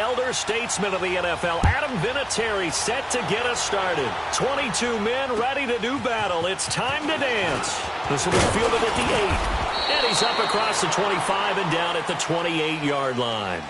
elder statesman of the NFL, Adam Vinatieri, set to get us started. 22 men ready to do battle. It's time to dance. This will be fielded at the 8. And he's up across the 25 and down at the 28-yard line.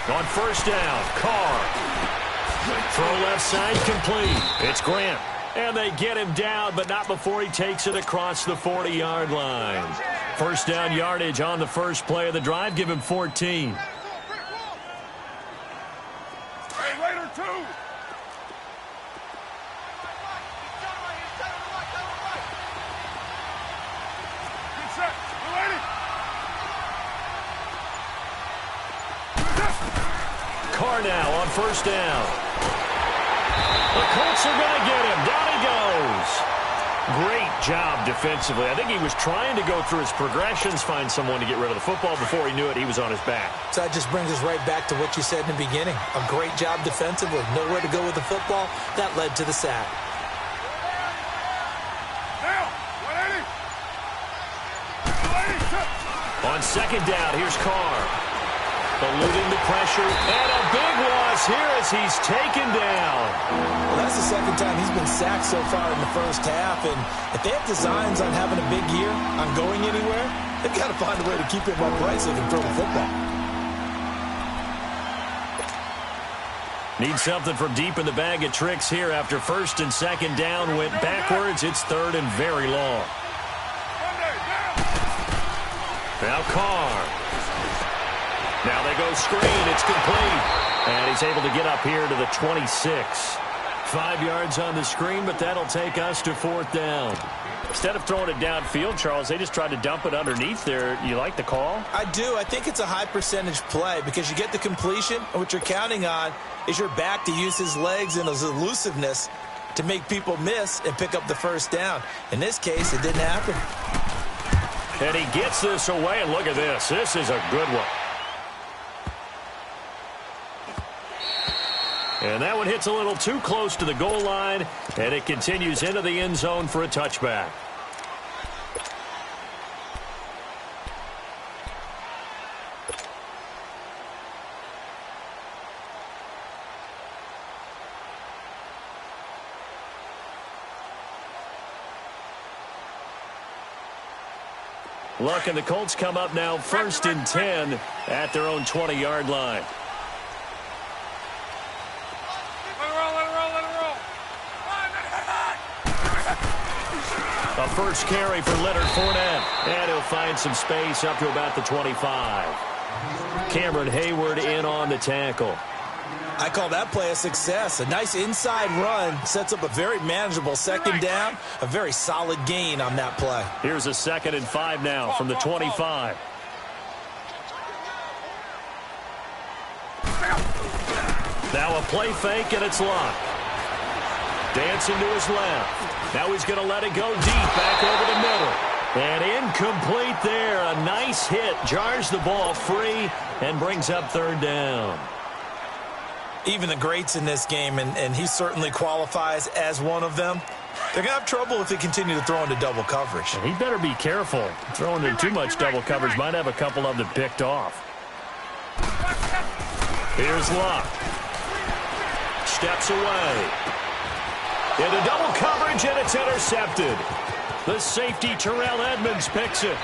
On first down, Carr. Throw left side, complete. It's Grant. And they get him down, but not before he takes it across the 40-yard line. First down yardage on the first play of the drive. Give him 14. Now on first down. The Colts are going to get him. Down he goes. Great job defensively. I think he was trying to go through his progressions, find someone to get rid of the football. Before he knew it, he was on his back. So that just brings us right back to what you said in the beginning. A great job defensively. Nowhere to go with the football. That led to the sack. On second down, here's Carr. Eluding the pressure, and a big loss here as he's taken down. Well, that's the second time he's been sacked so far in the first half, and if they have designs on having a big year, on going anywhere, they've got to find a way to keep him upright so they can throw the football. Need something from deep in the bag of tricks here after first and second down went backwards. It's third and very long. Now Carr. Now they go screen. It's complete. And he's able to get up here to the 26. 5 yards on the screen, but that'll take us to fourth down. Instead of throwing it downfield, Charles, they just tried to dump it underneath there. You like the call? I do. I think it's a high percentage play because you get the completion, and what you're counting on is your back to use his legs and his elusiveness to make people miss and pick up the first down. In this case, it didn't happen. And he gets this away, and look at this. This is a good one. And that one hits a little too close to the goal line, and it continues into the end zone for a touchback. Luck and the Colts come up now first and 10 at their own 20-yard line. A first carry for Leonard Fournette. And he'll find some space up to about the 25. Cameron Hayward in on the tackle. I call that play a success. A nice inside run sets up a very manageable second down. A very solid gain on that play. Here's a 2nd and 5 now from the 25. Now a play fake, and it's locked. Dancing to his left. Now he's going to let it go deep back over the middle. And incomplete there. A nice hit. Jars the ball free and brings up third down. Even the greats in this game, and he certainly qualifies as one of them, they're going to have trouble if they continue to throw into double coverage. He better be careful. Throwing into too much double coverage might have a couple of them picked off. Here's Luck. Steps away. Into double coverage, and it's intercepted. The safety, Terrell Edmonds, picks it.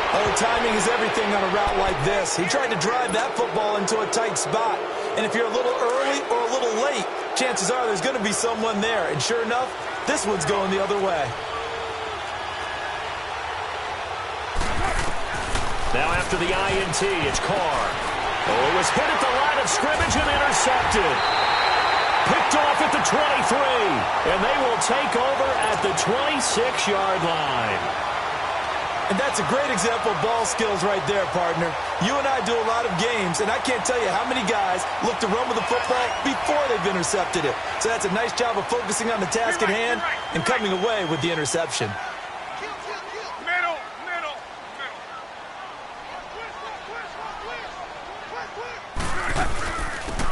Oh, timing is everything on a route like this. He tried to drive that football into a tight spot. And if you're a little early or a little late, chances are there's going to be someone there. And sure enough, this one's going the other way. Now after the INT, it's Carr. Oh, it was hit at the line of scrimmage and intercepted. Picked off at the 23. And they will take over at the 26-yard line. And that's a great example of ball skills right there, partner. You and I do a lot of games, and I can't tell you how many guys look to run with the football before they've intercepted it. So that's a nice job of focusing on the task at hand and coming away with the interception.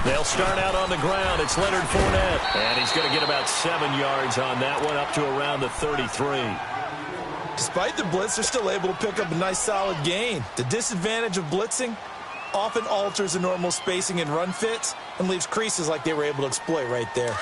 They'll start out on the ground. It's Leonard Fournette. And he's going to get about 7 yards on that one, up to around the 33. Despite the blitz, they're still able to pick up a nice solid gain. The disadvantage of blitzing often alters the normal spacing and run fits and leaves creases like they were able to exploit right there.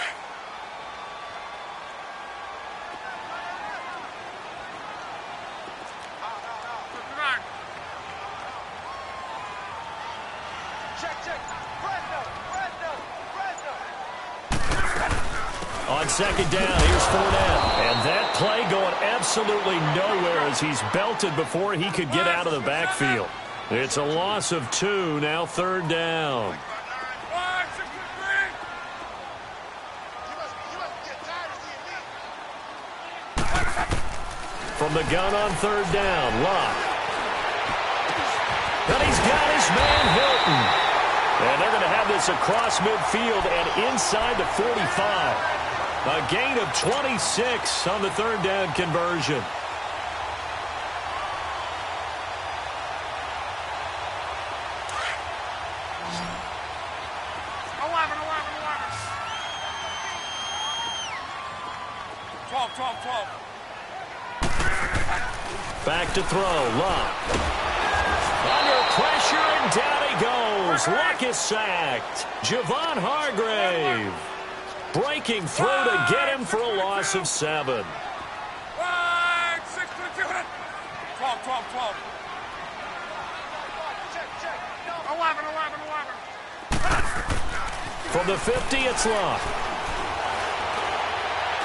On second down, here's Fournette. And that play going absolutely nowhere as he's belted before he could get out of the backfield. It's a loss of 2, now third down. From the gun on third down, Locke. And he's got his man Hilton. And they're going to have this across midfield and inside the 45. A gain of 26 on the third down conversion. Back to throw, Locke. Under pressure, and down he goes. Locke is sacked. Javon Hargrave breaking through to get him for a loss of 7. 12. From the 50, it's Locke.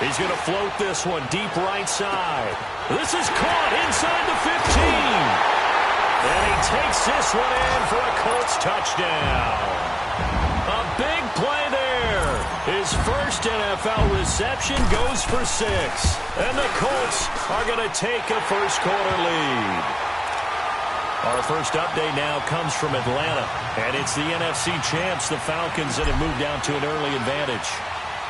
He's going to float this one deep right side. This is caught inside the 15. And he takes this one in for a Colts touchdown. A big play there. His first NFL reception goes for 6. And the Colts are going to take a first-quarter lead. Our first update now comes from Atlanta. And it's the NFC champs, the Falcons, that have moved down to an early advantage.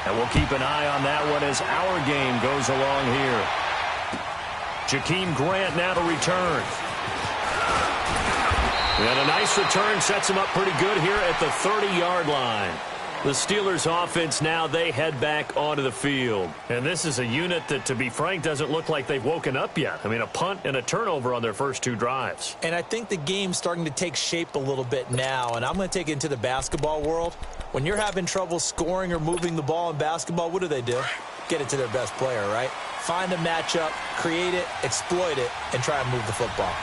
And we'll keep an eye on that one as our game goes along here. Jakeem Grant now to return. And a nice return sets him up pretty good here at the 30-yard line. The Steelers' offense now, they head back onto the field. And this is a unit that, to be frank, doesn't look like they've woken up yet. I mean, a punt and a turnover on their first 2 drives. And I think the game's starting to take shape a little bit now. And I'm going to take it into the basketball world. When you're having trouble scoring or moving the ball in basketball, what do? Get it to their best player, right? Find a matchup, create it, exploit it, and try and move the football.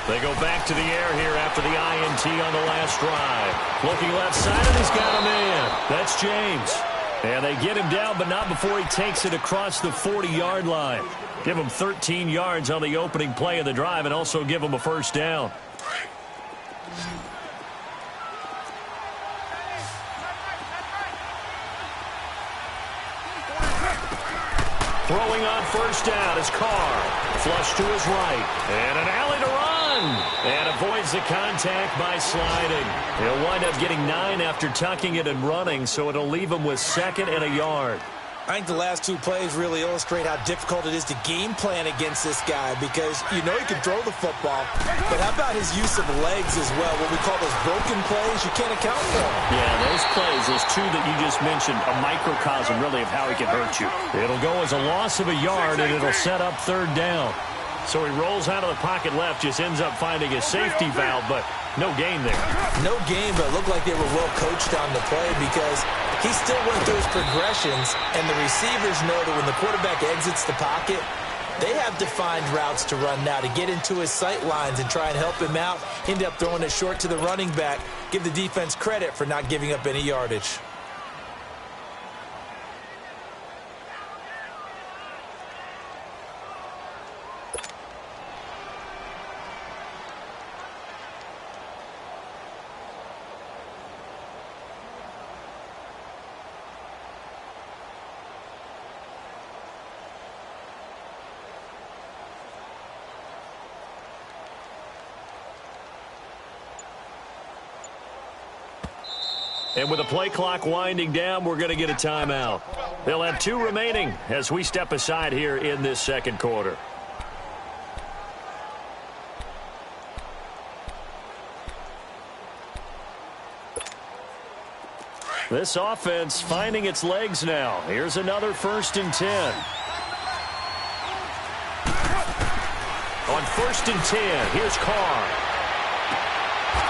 They go back to the air here after the INT on the last drive. Looking left side, and he's got a man. That's James. And they get him down, but not before he takes it across the 40-yard line. Give him 13 yards on the opening play of the drive and also give him a first down. Throwing on first down is Carr. Flush to his right. And an alley to run. And avoids the contact by sliding. He'll wind up getting 9 after tucking it and running, so it'll leave him with 2nd and a yard. I think the last 2 plays really illustrate how difficult it is to game plan against this guy because you know he can throw the football, but how about his use of legs as well? What we call those broken plays, you can't account for them. Yeah, those plays, those 2 that you just mentioned, a microcosm really of how he can hurt you. It'll go as a loss of a yard, and it'll set up 3rd down. So he rolls out of the pocket left, just ends up finding a safety valve, but No gain there. No gain, but it looked like they were well coached on the play because he still went through his progressions, and the receivers know that when the quarterback exits the pocket, they have defined routes to run now to get into his sight lines and try and help him out. He ended up throwing it short to the running back. Give the defense credit for not giving up any yardage. And with the play clock winding down, we're going to get a timeout. They'll have 2 remaining as we step aside here in this second quarter. This offense finding its legs now. Here's another 1st and 10. On 1st and 10, here's Carr.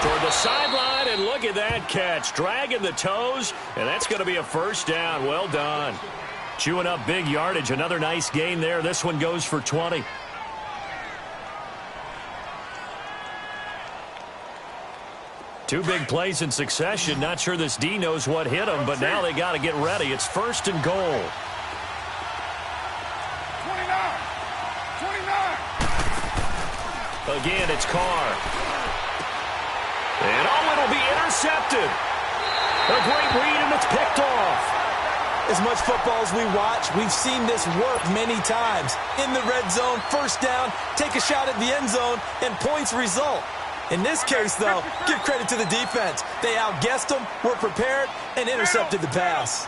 Toward the sideline, and look at that catch. Dragging the toes, and that's going to be a 1st down. Well done. Chewing up big yardage. Another nice gain there. This one goes for 20. Two big plays in succession. Not sure this D knows what hit him, but now they got to get ready. It's 1st and goal. 29. Again, it's Carr. And it'll be intercepted. A great read, and it's picked off. As much football as we watch, we've seen this work many times. In the red zone, 1st down, take a shot at the end zone, and points result. In this case, though, give credit to the defense. They outguessed them, were prepared, and intercepted the pass.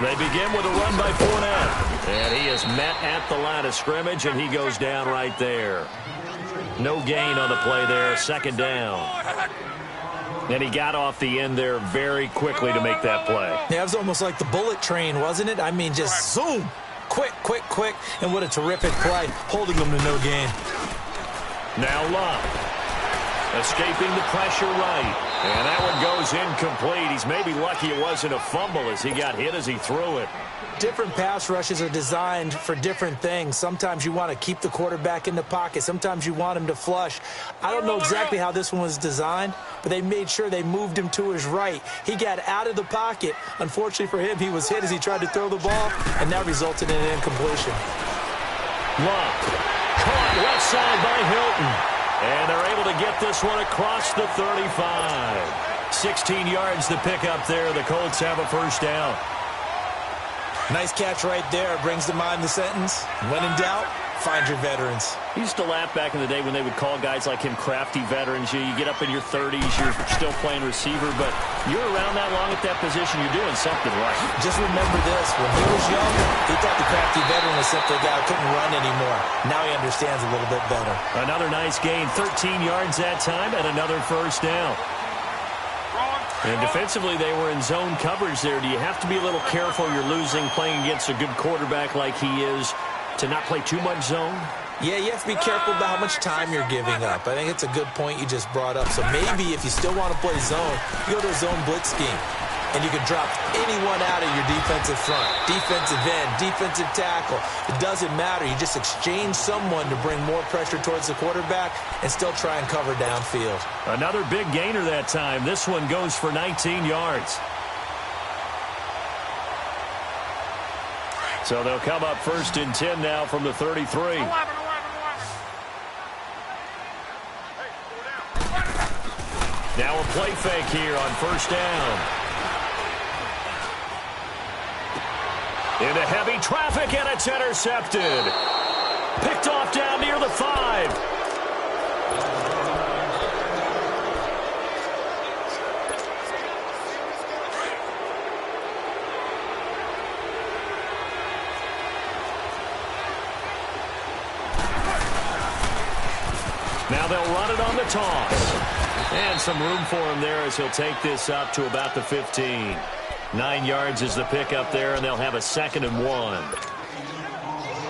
They begin with a run by Fournette. And he is met at the line of scrimmage, and he goes down right there. No gain on the play there, 2nd down. And he got off the end there very quickly to make that play. Yeah, it was almost like the bullet train, wasn't it? I mean, just zoom. Quick, quick, quick. And what a terrific play, holding them to no gain. Now Love. Escaping the pressure right. And that one goes incomplete. He's maybe lucky it wasn't a fumble as he got hit as he threw it. Different pass rushes are designed for different things. Sometimes you want to keep the quarterback in the pocket. Sometimes you want him to flush. I don't know exactly how this one was designed, but they made sure they moved him to his right. He got out of the pocket. Unfortunately for him, he was hit as he tried to throw the ball, and that resulted in an incompletion. Love. Caught left side by Hilton. And they're able to get this one across the 35. 16 yards to pick up there. The Colts have a 1st down. Nice catch right there. Brings to mind the sentence, when in doubt, find your veterans. He used to laugh back in the day when they would call guys like him crafty veterans. You get up in your 30s, you're still playing receiver, but you're around that long at that position, you're doing something right. Just remember this. When he was young, he thought the crafty veteran was simply a guy who couldn't run anymore. Now he understands a little bit better. Another nice gain, 13 yards that time, and another 1st down. And defensively, they were in zone coverage there. Do you have to be a little careful? You're losing, playing against a good quarterback like he is, to not play too much zone? Yeah, you have to be careful about how much time you're giving up. I think it's a good point you just brought up. So maybe if you still want to play zone, you go to a zone blitz scheme. And you can drop anyone out of your defensive front, defensive end, defensive tackle. It doesn't matter. You just exchange someone to bring more pressure towards the quarterback and still try and cover downfield. Another big gainer that time. This one goes for 19 yards. So they'll come up 1st and 10 now from the 33. Now a play fake here on 1st down. Into heavy traffic, and it's intercepted. Picked off down near the 5. Now they'll run it on the toss. And some room for him there as he'll take this up to about the 15. 9 yards is the pickup there, and they'll have a 2nd and 1.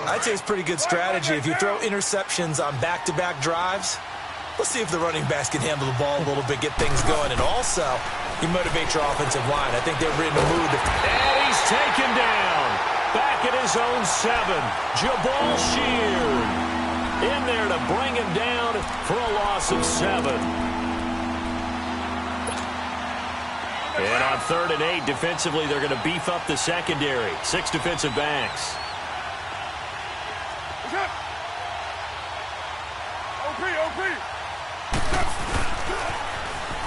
I'd say it's pretty good strategy. If you throw interceptions on back-to-back drives, Let's see if the running backs can handle the ball a little bit, get things going, and also you motivate your offensive line. I think they're in the mood. And he's taken down. Back at his own 7. Jabal Sheard in there to bring him down for a loss of 7. And on 3rd and 8, defensively, they're going to beef up the secondary. 6 defensive backs.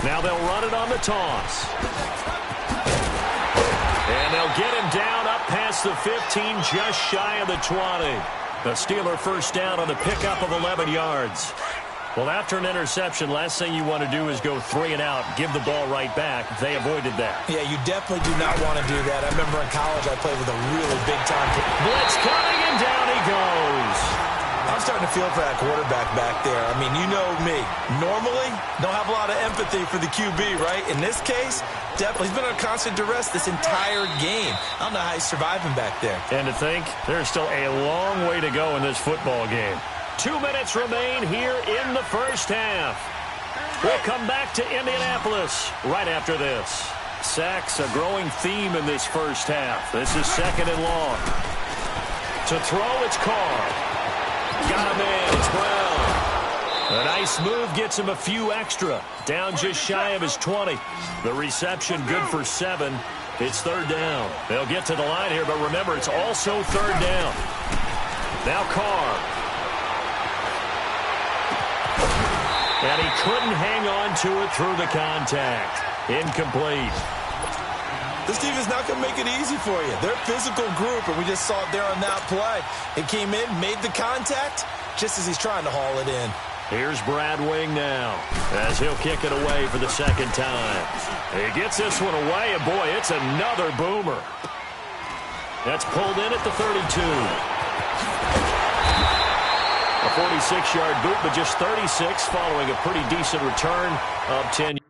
Now they'll run it on the toss. And they'll get him down up past the 15, just shy of the 20. The Steeler first down on the pickup of 11 yards. Well, after an interception, last thing you want to do is go 3 and out, give the ball right back. They avoided that. Yeah, you definitely do not want to do that. I remember in college I played with a really big-time blitz coming, and down he goes. I'm starting to feel for that quarterback back there. I mean, you know me. Normally, don't have a lot of empathy for the QB, right? In this case, definitely. He's been on constant duress this entire game. I don't know how he's surviving back there. And to think, there's still a long way to go in this football game. 2 minutes remain here in the first half. We'll come back to Indianapolis right after this. Sacks, a growing theme in this first half. This is 2nd and long. To throw, it's Carr. Got him in. It's Brown. A nice move gets him a few extra. Down just shy of his 20. The reception good for 7. It's 3rd down. They'll get to the line here, but remember, it's also 3rd down. Now Carr. And he couldn't hang on to it through the contact. Incomplete. This team is not going to make it easy for you. They're a physical group, and we just saw it there on that play. It came in, made the contact, just as he's trying to haul it in. Here's Brad Wing now, as he'll kick it away for the 2nd time. He gets this one away, and boy, it's another boomer. That's pulled in at the 32. A 46-yard boot, but just 36 following a pretty decent return of 10.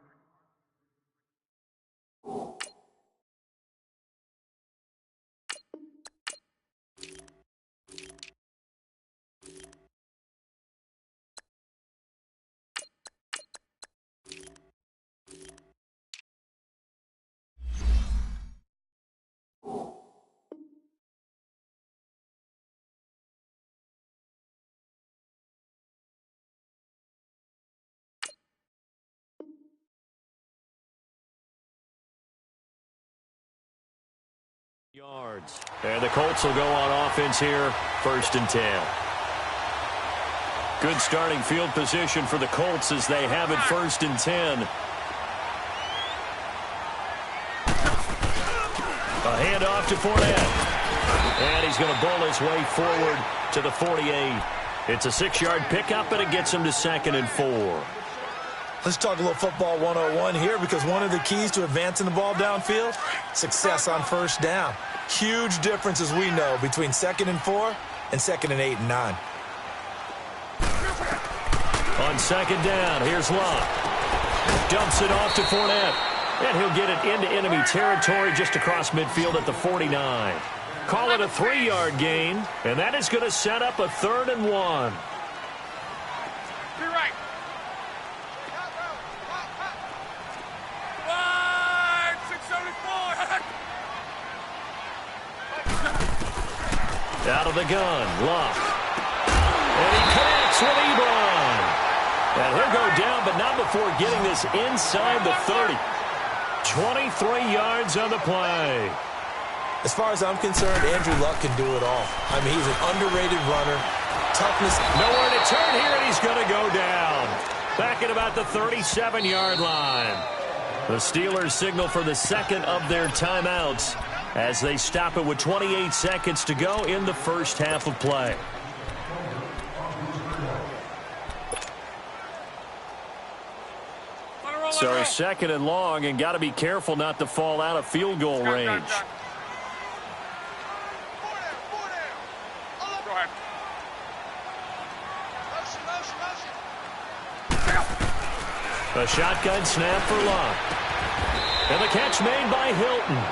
Yards. And the Colts will go on offense here, 1st and 10. Good starting field position for the Colts as they have it 1st and 10. A handoff to Fournette. And he's going to bowl his way forward to the 48. It's a 6-yard pickup, and it gets him to 2nd and 4. Let's talk a little football 101 here, because one of the keys to advancing the ball downfield, success on 1st down. Huge difference, as we know, between 2nd and 4 and 2nd and 8 and 9. On 2nd down, here's Locke. Dumps it off to Fournette. And he'll get it into enemy territory just across midfield at the 49. Call it a 3-yard gain, and that is going to set up a 3rd and 1. Out of the gun, Locke. And he connects with Ebron. And he'll go down, but not before getting this inside the 30. 23 yards on the play. As far as I'm concerned, Andrew Luck can do it all. I mean, he's an underrated runner. Toughness. Nowhere to turn here, and he's going to go down. Back at about the 37-yard line. The Steelers signal for the 2nd of their timeouts as they stop it with 28 seconds to go in the first half of play. So 2nd and long, and got to be careful not to fall out of field goal range. A shotgun snap for Locke. And the catch made by Hilton.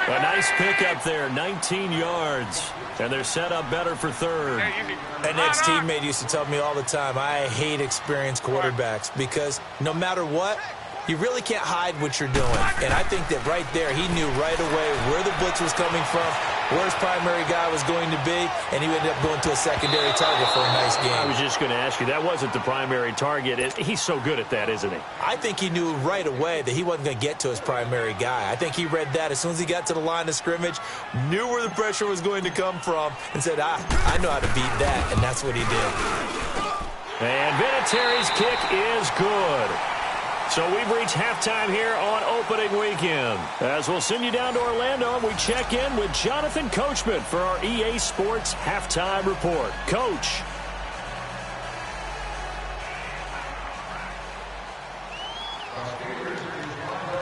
A nice pickup there, 19 yards. And they're set up better for third. An ex-teammate used to tell me all the time, I hate experienced quarterbacks because no matter what, you really can't hide what you're doing. And I think that right there, he knew right away where the blitz was coming from, where his primary guy was going to be, and he ended up going to a secondary target for a nice game. I was just going to ask you, that wasn't the primary target. He's so good at that, isn't he? I think he knew right away that he wasn't going to get to his primary guy. I think he read that as soon as he got to the line of scrimmage, knew where the pressure was going to come from, and said, I know how to beat that, and that's what he did. And Vinatieri's kick is good. So we've reached halftime here on opening weekend. As we'll send you down to Orlando, we check in with Jonathan Coachman for our EA Sports Halftime Report. Coach.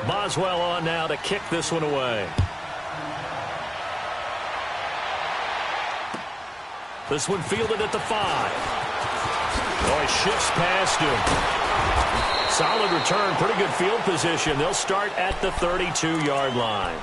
Boswell on now to kick this one away. This one fielded at the 5. Oh, he shifts past him. Solid return, pretty good field position. They'll start at the 32-yard line.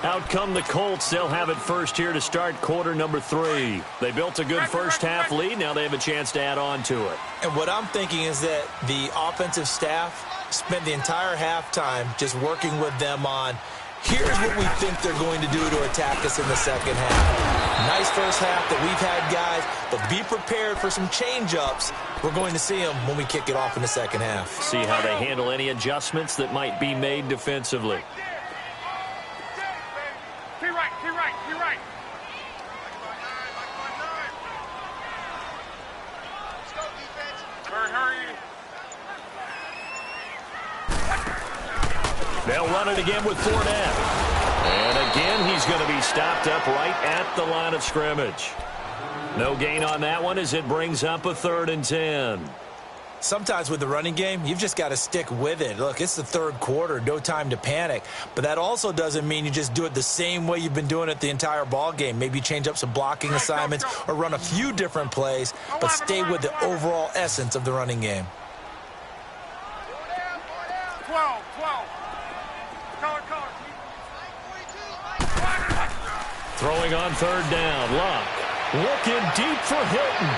Out come the Colts. They'll have it first here to start quarter number 3. They built a good first-half lead. Now they have a chance to add on to it. And what I'm thinking is that the offensive staff spent the entire halftime just working with them on, here's what we think they're going to do to attack us in the second half. Nice first half that we've had, guys, but be prepared for some change-ups. We're going to see them when we kick it off in the second half. See how they handle any adjustments that might be made defensively. Key right. Hurry. They'll run it again with Fournette. And again, he's going to be stopped up right at the line of scrimmage. No gain on that one as it brings up a 3rd and 10. Sometimes with the running game, you've just got to stick with it. Look, it's the third quarter, no time to panic. But that also doesn't mean you just do it the same way you've been doing it the entire ball game. Maybe change up some blocking assignments or run a few different plays, but stay with the overall essence of the running game. 12. Throwing on 3rd down, Luck looking deep for Hilton.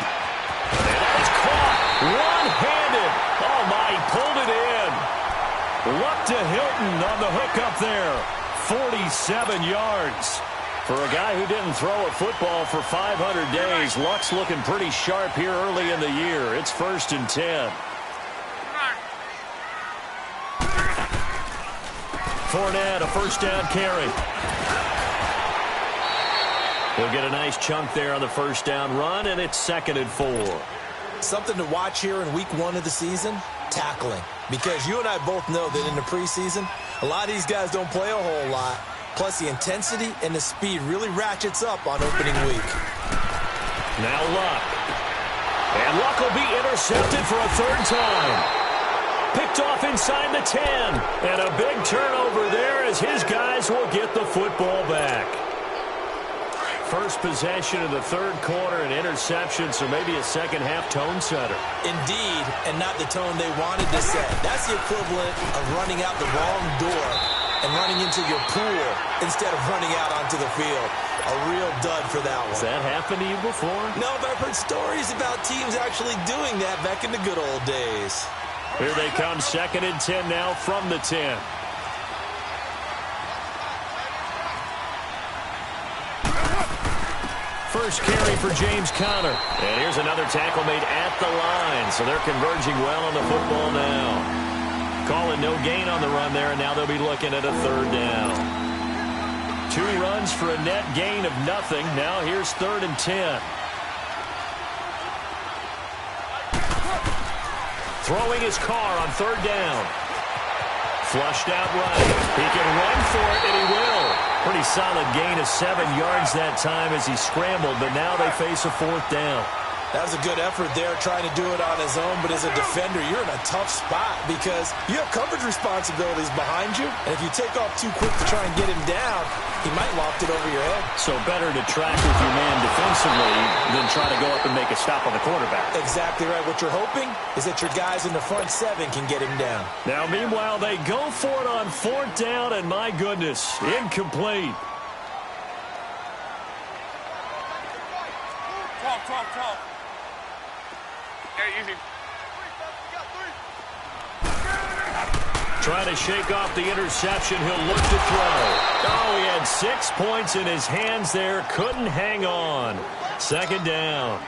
And that is caught one-handed. Oh, my, he pulled it in. Luck to Hilton on the hook up there. 47 yards. For a guy who didn't throw a football for 500 days, Luck's looking pretty sharp here early in the year. It's 1st and 10. Fournette, a first down carry. He'll get a nice chunk there on the first down run, and it's 2nd and 4. Something to watch here in week 1 of the season, tackling. Because you and I both know that in the preseason, a lot of these guys don't play a whole lot. Plus, the intensity and the speed really ratchets up on opening week. Now Luck. And Luck will be intercepted for a 3rd time. Picked off inside the 10. And a big turnover there as his guys will get the football back. First possession of the 3rd quarter, an interception, so maybe a second-half tone setter. Indeed, and not the tone they wanted to set. That's the equivalent of running out the wrong door and running into your pool instead of running out onto the field. A real dud for that one. Has that happened to you before? No, but I've heard stories about teams actually doing that back in the good old days. Here they come, 2nd and 10 now from the 10. First carry for James Conner. And here's another tackle made at the line. So they're converging well on the football now. Calling no gain on the run there, and now they'll be looking at a 3rd down. 2 runs for a net gain of nothing. Now here's 3rd and 10. Throwing his car on 3rd down. Flushed out right. He can run for it, and he will. Pretty solid gain of 7 yards that time as he scrambled, but now they face a 4th down. That was a good effort there, trying to do it on his own, but as a defender, you're in a tough spot because you have coverage responsibilities behind you, and if you take off too quick to try and get him down, he might loft it over your head. So better to track with your man defensively than try to go up and make a stop on the quarterback. Exactly right. What you're hoping is that your guys in the front 7 can get him down. Now, meanwhile, they go for it on 4th down, and my goodness, incomplete. 12. Yeah, easy. Trying to shake off the interception. He'll look to throw. Oh, he had 6 points in his hands there. Couldn't hang on. Second down.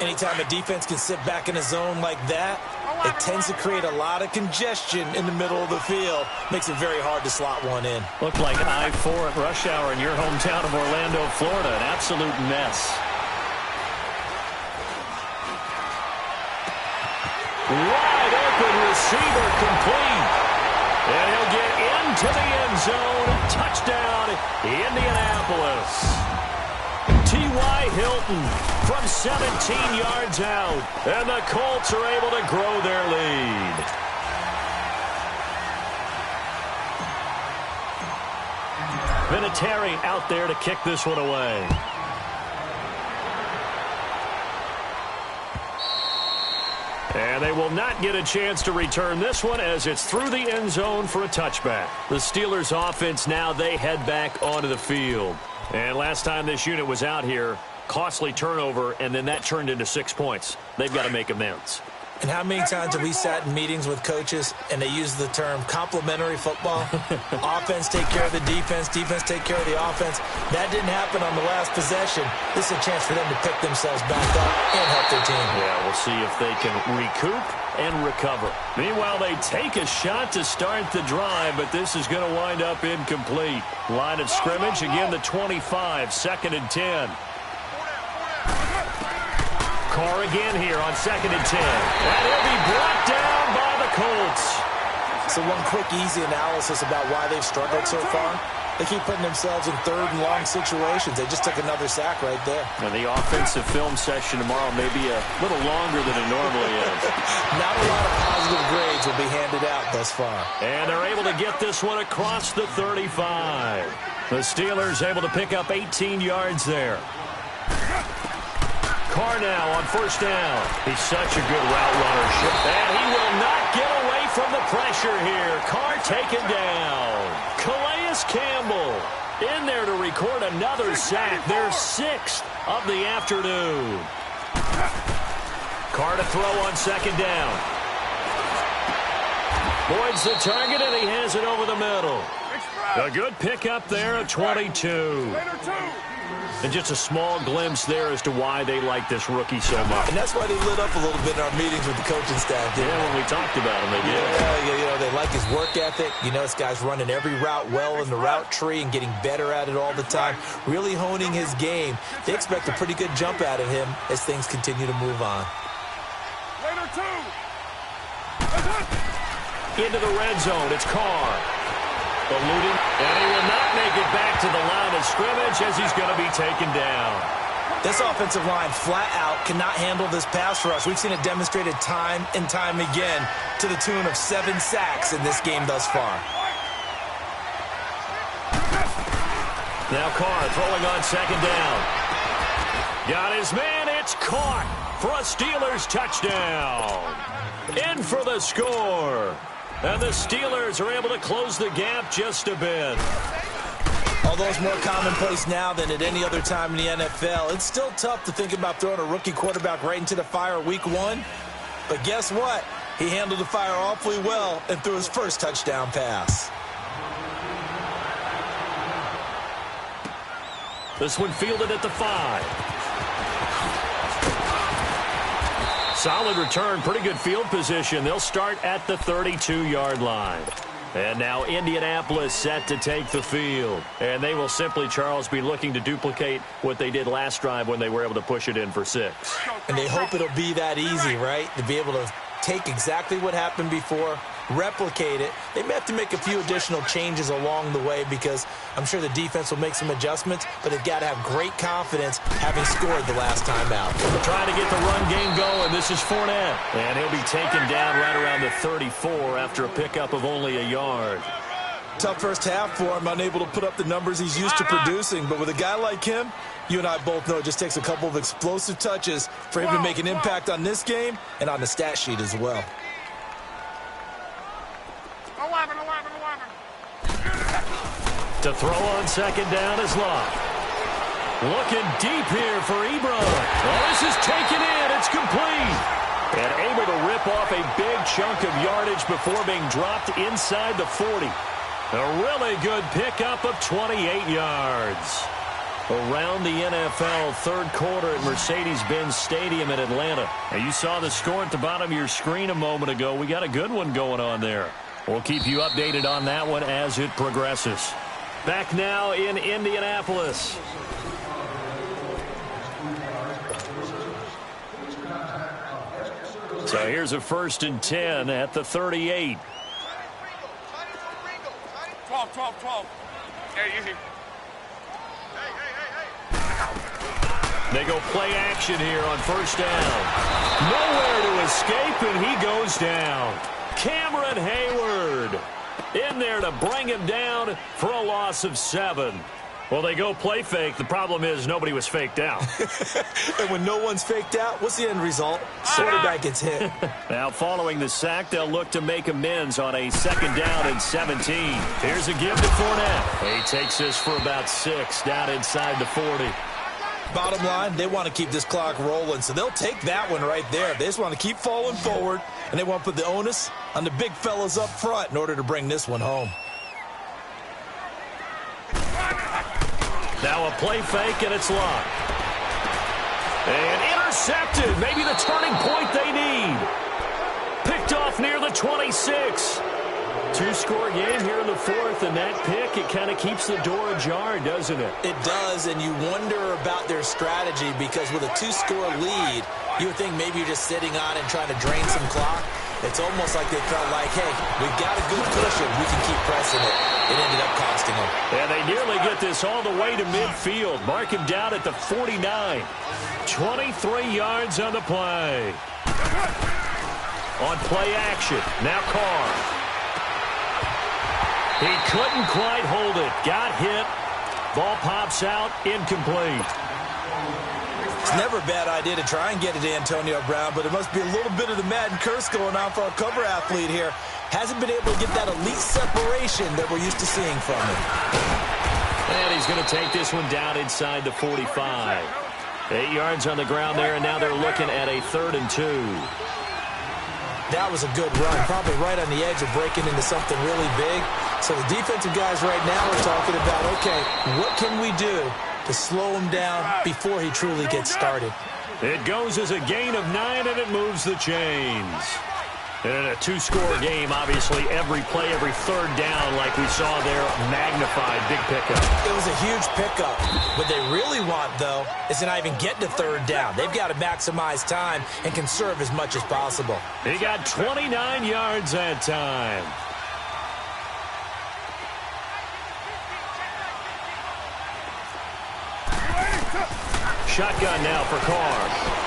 Anytime a defense can sit back in a zone like that, it tends to create a lot of congestion in the middle of the field. Makes it very hard to slot one in. Looked like I-4 at rush hour in your hometown of Orlando, Florida. An absolute mess. Wide open receiver complete. And he'll get into the end zone. Touchdown, Indianapolis. T.Y. Hilton from 17 yards out. And the Colts are able to grow their lead. Vinatieri out there to kick this one away. And they will not get a chance to return this one as it's through the end zone for a touchback. The Steelers offense now, they head back onto the field. And last time this unit was out here, costly turnover, and then that turned into 6 points. They've got to make amends. And how many times have we sat in meetings with coaches and they use the term complementary football? Offense take care of the defense, defense take care of the offense. That didn't happen on the last possession. This is a chance for them to pick themselves back up and help their team. Yeah, we'll see if they can recoup and recover. Meanwhile, they take a shot to start the drive, but this is going to wind up incomplete. Line of scrimmage, again the 25, 2nd and 10. Carr again here on 2nd and 10. And he'll be brought down by the Colts. So one quick, easy analysis about why they've struggled so far. They keep putting themselves in 3rd and long situations. They just took another sack right there. Now the offensive film session tomorrow may be a little longer than it normally is. Not a lot of positive grades will be handed out thus far. And they're able to get this one across the 35. The Steelers able to pick up 18 yards there. Carr now on 1st down. He's such a good route runner. And he will not get away from the pressure here. Carr taken down. Calais Campbell in there to record another sack. Their 6th of the afternoon. Carr to throw on 2nd down. Boyd's the target, and he has it over the middle. A good pickup there at 22. And just a small glimpse there as to why they like this rookie so much. And that's why they lit up a little bit in our meetings with the coaching staff. Yeah, when we talked about him, they did. Yeah, they like his work ethic. You know, this guy's running every route well in the route tree and getting better at it all the time, really honing his game. They expect a pretty good jump out of him as things continue to move on. Into the red zone, it's Carr. Eluding, and he will not make it back to the line of scrimmage as he's going to be taken down. This offensive line flat out cannot handle this pass rush. We've seen it demonstrated time and time again to the tune of 7 sacks in this game thus far. Now Carr throwing on 2nd down. Got his man, it's caught for a Steelers touchdown. In for the score. And the Steelers are able to close the gap just a bit. Although it's more commonplace now than at any other time in the NFL, it's still tough to think about throwing a rookie quarterback right into the fire week 1. But guess what? He handled the fire awfully well and threw his first touchdown pass. This one fielded at the 5. Solid return, pretty good field position. They'll start at the 32-yard line. And now Indianapolis set to take the field. And they will simply, Charles, be looking to duplicate what they did last drive when they were able to push it in for 6. And they hope it'll be that easy, right? To be able to take exactly what happened before, replicate it. They may have to make a few additional changes along the way because I'm sure the defense will make some adjustments, but they've got to have great confidence having scored the last time out. Trying to get the run game going. This is Fournette. And he'll be taken down right around the 34 after a pickup of only a yard. Tough first half for him, unable to put up the numbers he's used to producing. But with a guy like him, you and I both know it just takes a couple of explosive touches for him to make an impact on this game and on the stat sheet as well. 11. To throw on 2nd down is Locke. Looking deep here for Ebron. Well, this is taken in. It's complete. And able to rip off a big chunk of yardage before being dropped inside the 40. A really good pickup of 28 yards. Around the NFL third quarter at Mercedes-Benz Stadium in Atlanta. Now, you saw the score at the bottom of your screen a moment ago. We got a good one going on there. We'll keep you updated on that one as it progresses. Back now in Indianapolis. So here's a 1st and 10 at the 38. 12. Hey, easy. They go play action here on 1st down. Nowhere to escape, and he goes down. Cameron Hayward in there to bring him down for a loss of 7. Well, they go play fake. The problem is nobody was faked out. And when no one's faked out, what's the end result? Quarterback gets hit. Now, following the sack, they'll look to make amends on a 2nd down and 17. Here's a give to Fournette. He takes this for about 6 down inside the 40. Bottom line, they want to keep this clock rolling, so they'll take that one right there. They just want to keep falling forward, and they want to put the onus on the big fellas up front in order to bring this one home. Now a play fake, and it's locked. And intercepted. Maybe the turning point they need. Picked off near the 26. 2-score game here in the 4th, and that pick, it kind of keeps the door ajar, doesn't it? It does, and you wonder about their strategy because with a 2-score lead, you would think maybe you're just sitting on it and trying to drain some clock. It's almost like they felt like, hey, we've got a good cushion. We can keep pressing it. It ended up costing them. And they nearly get this all the way to midfield. Mark him down at the 49. 23 yards on the play. On play action. Now Carr. He couldn't quite hold it. Got hit. Ball pops out. Incomplete. It's never a bad idea to try and get it to Antonio Brown, but it must be a little bit of the Madden curse going on for our cover athlete here. Hasn't been able to get that elite separation that we're used to seeing from him. And he's going to take this one down inside the 45. 8 yards on the ground there, and now they're looking at a 3rd and 2. That was a good run, probably right on the edge of breaking into something really big. So the defensive guys right now are talking about, okay, what can we do to slow him down before he truly gets started? It goes as a gain of 9, and it moves the chains. And in a 2-score game, obviously, every play, every 3rd down, like we saw there, magnified, big pickup. It was a huge pickup. What they really want, though, is to not even get to 3rd down. They've got to maximize time and conserve as much as possible. He got 29 yards that time. Shotgun now for Carr.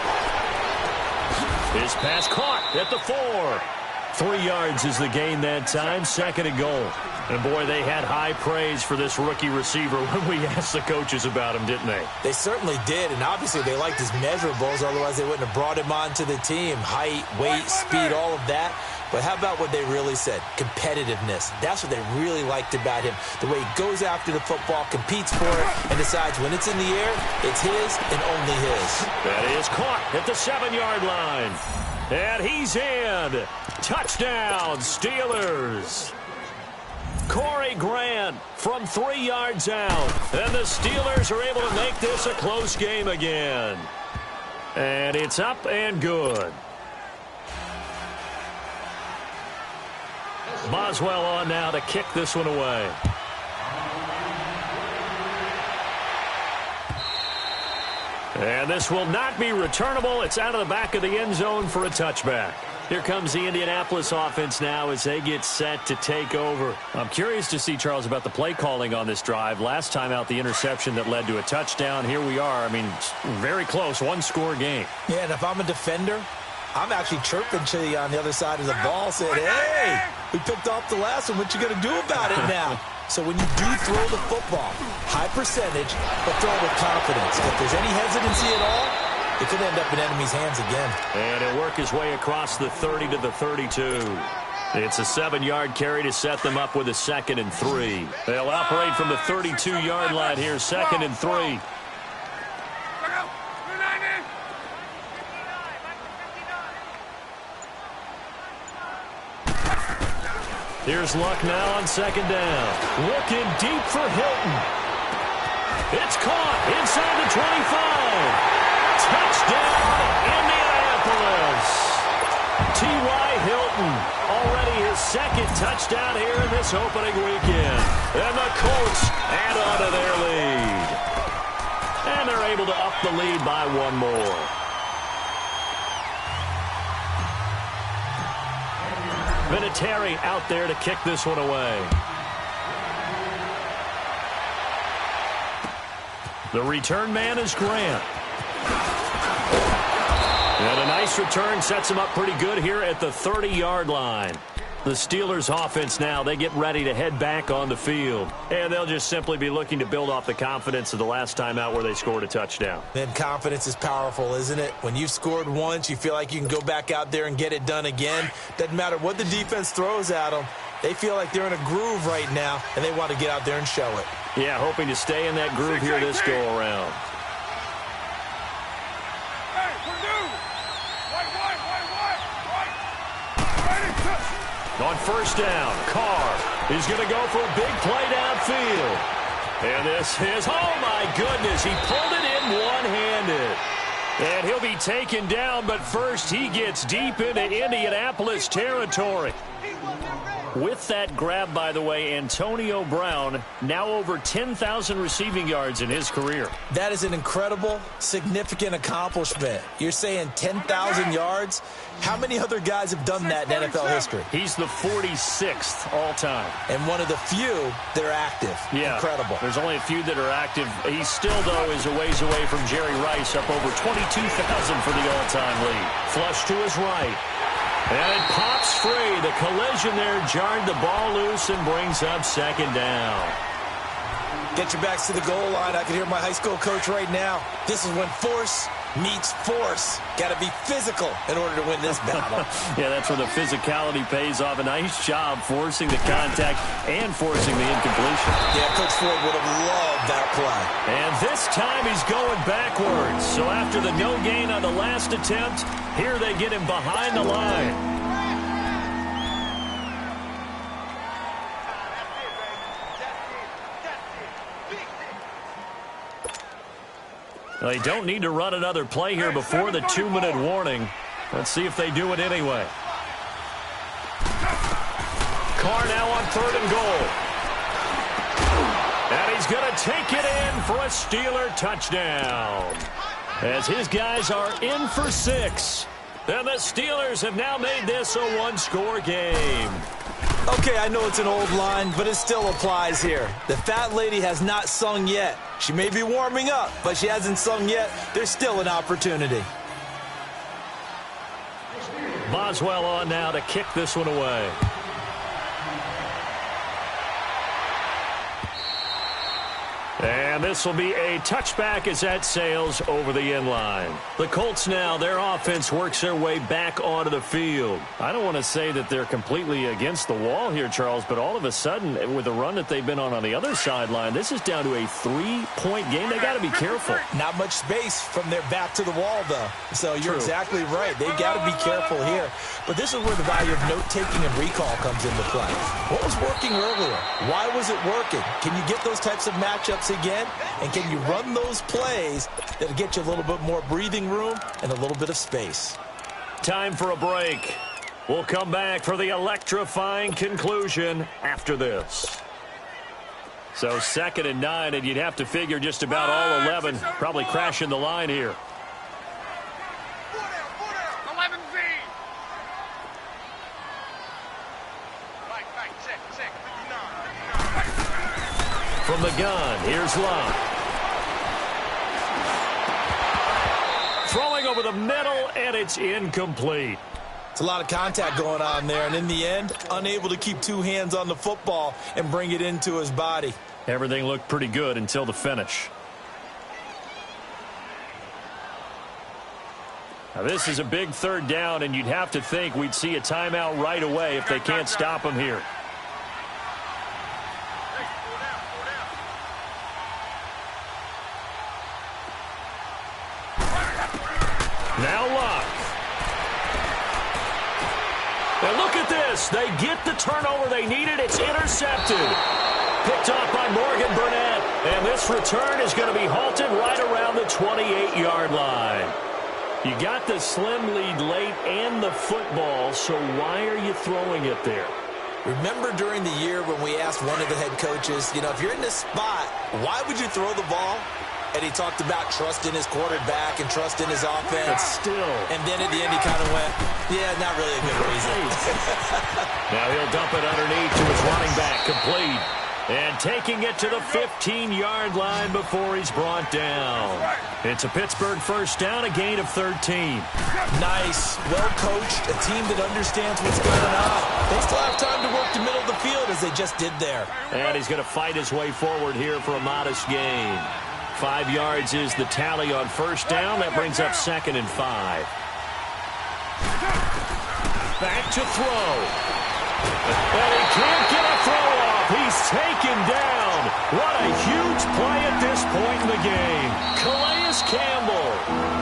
His pass caught at the 4. 3 yards is the gain that time. 2nd and goal. And, boy, they had high praise for this rookie receiver when we asked the coaches about him, didn't they? They certainly did, and obviously they liked his measurables. Otherwise, they wouldn't have brought him onto the team. Height, weight, speed, all of that. But how about what they really said? Competitiveness. That's what they really liked about him. The way he goes after the football, competes for it, and decides when it's in the air, it's his and only his. That is caught at the 7-yard line. And he's in. Touchdown, Steelers. Corey Grant from 3 yards out. And the Steelers are able to make this a close game again. And it's up and good. Boswell on now to kick this one away. And this will not be returnable. It's out of the back of the end zone for a touchback. Here comes the Indianapolis offense now as they get set to take over. I'm curious to see, Charles, about the play calling on this drive. Last time out, the interception that led to a touchdown. Here we are. I mean, very close, 1-score game. Yeah, and if I'm a defender, I'm actually chirping to you on the other side of the ball, saying, hey, we picked off the last one. What you going to do about it now? So when you do throw the football, high percentage, but throw it with confidence. If there's any hesitancy at all, it could end up in enemy's hands again. And he'll work his way across the 30 to the 32. It's a 7-yard carry to set them up with a 2nd and 3. They'll operate from the 32-yard line here, 2nd and 3. Here's Luck now on second down. Looking deep for Hilton. It's caught inside the 25. Touchdown, Indianapolis. T.Y. Hilton, already his second touchdown here in this opening weekend. And the Colts add on to their lead. And they're able to up the lead by one more. Vinatieri out there to kick this one away. The return man is Grant. And a nice return sets him up pretty good here at the 30-yard line. The Steelers' offense now, they get ready to head back on the field. And they'll just simply be looking to build off the confidence of the last time out where they scored a touchdown. Then confidence is powerful, isn't it? When you've scored once, you feel like you can go back out there and get it done again. Doesn't matter what the defense throws at them. They feel like they're in a groove right now, and they want to get out there and show it. Yeah, hoping to stay in that groove here this go-around. On first down, Carr is going to go for a big play downfield. And this is, oh my goodness, he pulled it in one-handed. And he'll be taken down, but first he gets deep into Indianapolis territory. With that grab, by the way, Antonio Brown now over 10,000 receiving yards in his career. That is an incredible, significant accomplishment. You're saying 10,000 yards? How many other guys have done that in NFL history? He's the 46th all-time. And one of the few that are active. Yeah, incredible. There's only a few that are active. He still, though, is a ways away from Jerry Rice, up over 22,000 for the all-time lead. Flush to his right. And it pops free. The collision there jarred the ball loose and brings up second down. Get your backs to the goal line. I can hear my high school coach right now. This is when force meets force. Got to be physical in order to win this battle. Yeah, that's where the physicality pays off. A nice job forcing the contact and forcing the incompletion. Yeah, Coach Ford would have loved that play. And this time he's going backwards. So after the no gain on the last attempt, here they get him behind the line. They don't need to run another play here before the 2-minute warning. Let's see if they do it anyway. Carr now on 3rd and goal. And he's going to take it in for a Steeler touchdown. As his guys are in for 6. And the Steelers have now made this a one-score game. Okay, I know it's an old line, but it still applies here. The fat lady has not sung yet. She may be warming up, but she hasn't sung yet. There's still an opportunity. Boswell on now to kick this one away. And this will be a touchback as that sails over the end line. The Colts now, their offense works their way back onto the field. I don't want to say that they're completely against the wall here, Charles, but all of a sudden, with the run that they've been on the other sideline, this is down to a 3-point game. They got to be careful. Not much space from their back to the wall, though. So you're exactly right. They've got to be careful here. But this is where the value of note-taking and recall comes into play. What was working earlier? Why was it working? Can you get those types of matchups again? And can you run those plays that'll get you a little bit more breathing room and a little bit of space? Time for a break. We'll come back for the electrifying conclusion after this. So 2nd and 9, and you'd have to figure just about all 11 probably crashing the line here. 11Z. From the gun, here's Love. Throwing over the middle, and it's incomplete. It's a lot of contact going on there, and in the end, unable to keep two hands on the football and bring it into his body. Everything looked pretty good until the finish. Now this is a big 3rd down, and you'd have to think we'd see a timeout right away if they can't stop him here. Now Love. And look at this. this. They get the turnover they needed. It's intercepted. Picked off by Morgan Burnett. And this return is going to be halted right around the 28-yard line. You got the slim lead late and the football, so why are you throwing it there? Remember during the year when we asked one of the head coaches, if you're in this spot, why would you throw the ball? And he talked about trust in his quarterback and trust in his offense. But still. And then at the end he kind of went, yeah, not really a good reason. Now he'll dump it underneath to his running back, complete. And taking it to the 15-yard line before he's brought down. It's a Pittsburgh first down, a gain of 13. Nice, well-coached, a team that understands what's going on. They still have time to work the middle of the field as they just did there. And he's going to fight his way forward here for a modest gain. 5 yards is the tally on first down. That brings up 2nd and 5. Back to throw. And he can't get a throw off. He's taken down. What a huge play at this point in the game. Calais Campbell.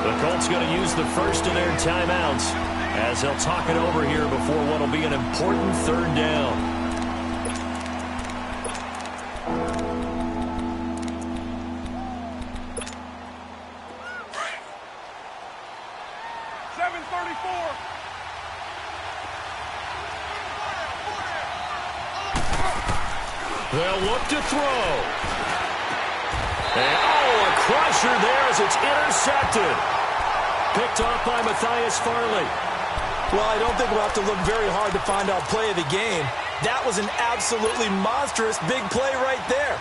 The Colts going to use the first of their timeouts as they'll talk it over here before what will be an important third down. They'll look to throw. And, a crusher there as it's intercepted. Picked off by Matthias Farley. Well, I don't think we'll have to look very hard to find out play of the game. That was an absolutely monstrous big play right there.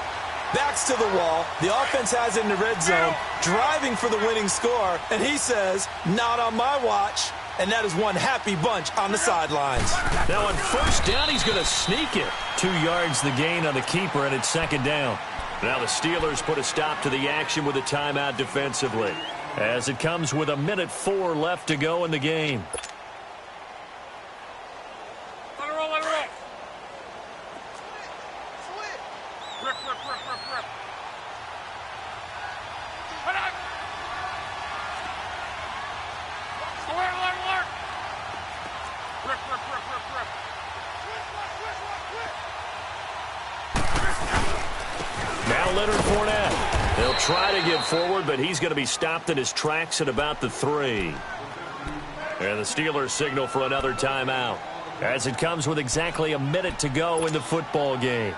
Backs to the wall. The offense has it in the red zone, driving for the winning score. And he says, not on my watch. And that is one happy bunch on the sidelines. Now on first down, he's going to sneak it. 2 yards the gain on the keeper, and it's 2nd down. Now the Steelers put a stop to the action with a timeout defensively, as it comes with 1:04 left to go in the game. Let it roll, let it roll. Rip, rip, rip, rip, rip. Put up. Alert, alert, alert. Rip, rip, rip, rip, rip. Now Leonard Fournette. They'll try to get forward, but he's going to be stopped in his tracks at about the 3. And the Steelers signal for another timeout, as it comes with exactly a minute to go in the football game.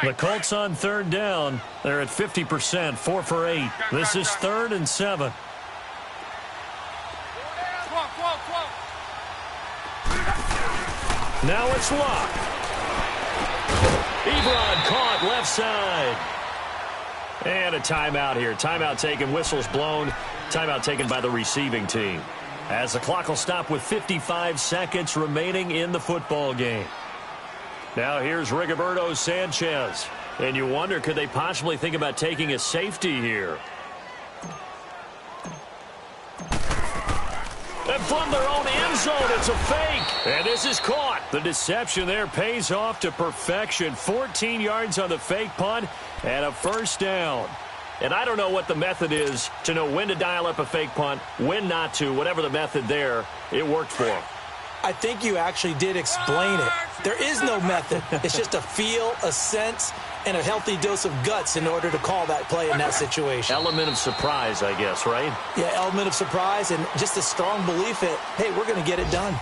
The Colts on third down. They're at 50%, 4 for 8. This is 3rd and 7. 12. Now it's Locke. Ebron caught left side. And a timeout here. Timeout taken, whistles blown. Timeout taken by the receiving team, as the clock will stop with 55 seconds remaining in the football game. Now here's Rigoberto Sanchez. And you wonder, could they possibly think about taking a safety here? And from their own end zone, it's a fake. And this is caught. The deception there pays off to perfection. 14 yards on the fake punt and a first down. And I don't know what the method is to know when to dial up a fake punt, when not to. Whatever the method there, it worked for them. I think you actually did explain it. There is no method. It's just a feel, a sense, and a healthy dose of guts in order to call that play in that situation. Element of surprise, I guess, right? Yeah, element of surprise and just a strong belief that, hey, we're going to get it done.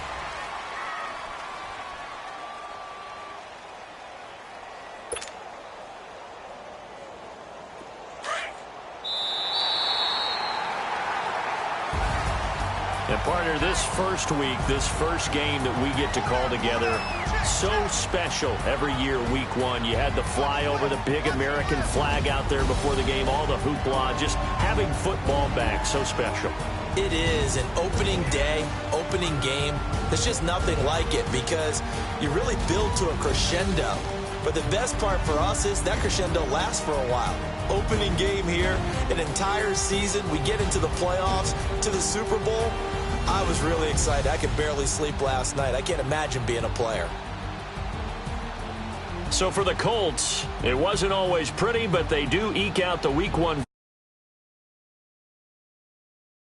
And partner, this first week, this first game that we get to call together, so special every year, week 1. You had the flyover, the big American flag out there before the game, all the hoopla, just having football back, so special. It is an opening day, opening game. There's just nothing like it because you really build to a crescendo. But the best part for us is that crescendo lasts for a while. Opening game here, an entire season. We get into the playoffs, to the Super Bowl. I was really excited. I could barely sleep last night. I can't imagine being a player. So for the Colts, it wasn't always pretty, but they do eke out the Week 1